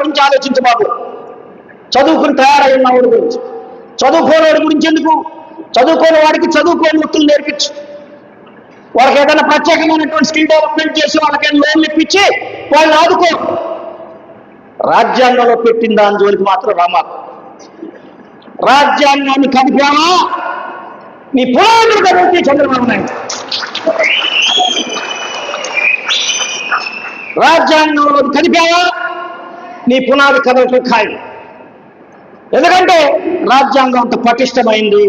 గురించి ఆలోచించు బాబు. చదువుకుని తయారైన వాడి గురించి. చదువుకోని గురించి ఎందుకు? చదువుకోని వాడికి చదువుకోని వృత్తులు నేర్పించు. వాళ్ళకి ఏదైనా ప్రత్యేకమైనటువంటి స్కిల్ డెవలప్మెంట్ చేసి వాళ్ళకి లోన్లు ఇప్పించి వాళ్ళని ఆదుకో. రాజ్యాంగంలో పెట్టిన దాని జోలికి మాత్రం రామాకు. రాజ్యాంగాన్ని కదిపావా నీ పునాదులు కదిపితే చంద్రబాబు నాయుడు. రాజ్యాంగంలో కదిపావా నీ పునాది కదలటం ఖాయం. ఎందుకంటే రాజ్యాంగం అంత పటిష్టమైంది,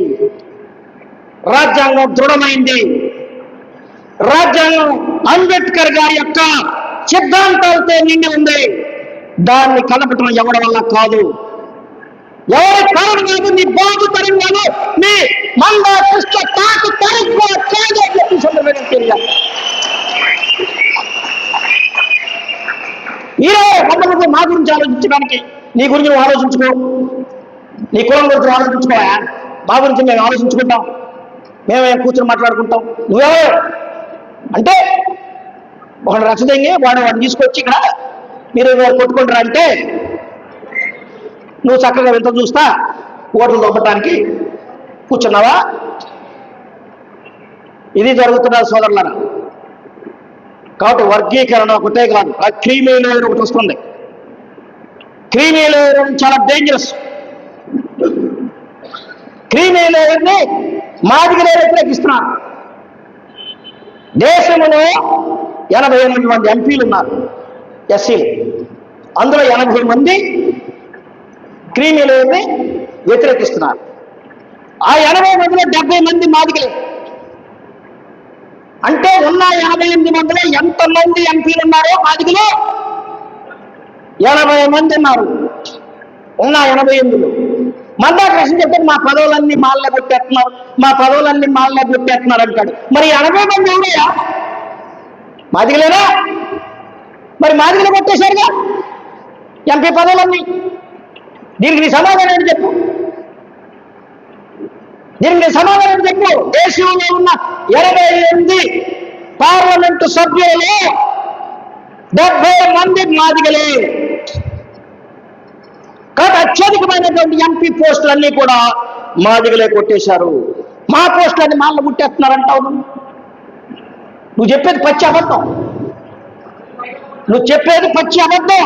రాజ్యాంగం దృఢమైంది. రాజ్యాంగం అంబేద్కర్ గారి యొక్క సిద్ధాంతాలతో నిండి ఉంది. దాన్ని కలపటం ఎవరి వల్ల కాదు, ఎవరి కారణం కాదు. నీ బాబు తరంగాను నీ మందా కృష్ణ తాకు తరంగా కాదు అని చెప్పి సందర్భంగా తెలియాలి. మీరే కొంతమంది మా గురించి ఆలోచించడానికి, నీ గురించి నువ్వు ఆలోచించుకో, నీ కులం గురించి ఆలోచించుకోవా. మా గురించి మేము ఆలోచించుకుంటాం, మేమే కూర్చొని మాట్లాడుకుంటాం. నువ్వెవరు అంటే ఒకడు రచదంగి వాడిని తీసుకొచ్చి ఇక్కడ మీరు కొట్టుకుంటారా అంటే నువ్వు చక్కగా వింత చూస్తా ఓట్లు దొబ్బటానికి కూర్చున్నావా? ఇది జరుగుతున్న సోదరులారా. కాబట్టి వర్గీకరణ ఒకటే కాదు, ఆ క్రీమీ లేయర్ ఒకటి వస్తుంది. క్రీమీ లేయర్ చాలా డేంజరస్. క్రీమీ లేయర్ని మాదిగ లేయర్ వ్యతిరేకిస్తున్నారు. దేశంలో 88 మంది ఎంపీలు ఉన్నారు ఎస్సీలు. అందులో 80 మంది క్రీమీ లేయర్ని వ్యతిరేకిస్తున్నారు. ఆ 80 మందిలో 70 మంది మాదిగలే. అంటే ఉన్న 58 మందిలో ఎంతమంది ఎంపీలు ఉన్నారో మాదిగలో 80 మంది ఉన్నారు. ఉన్న 88లో మందా కృష్ణ చెప్పి మా పదవులన్నీ మాలనే పెట్టేస్తున్నారు, మా పదవులన్నీ మాలనే పెట్టేస్తున్నారు అంటాడు. మరి 80 మంది ఎవరయ్యా? మాదిగలేనా? మరి మాదిగలు కొట్టేశారుగా ఎంపీ పదవులన్నీ. దీనికి నీ సమాధానం ఏంటి చెప్పు? దీనికి నీ సమాధానం చెప్పు. దేశంలో ఉన్న 88 పార్లమెంటు సభ్యులు 70 మంది మాదిగలే. కాబట్టి అత్యధికమైనటువంటి ఎంపీ పోస్టులన్నీ కూడా మాదిగలే కొట్టేశారు. మా పోస్టులన్నీ మాల్లో గుట్టేస్తున్నారంటావు. నువ్వు చెప్పేది పచ్చి అబద్ధం. నువ్వు చెప్పేది పచ్చి అబద్ధం.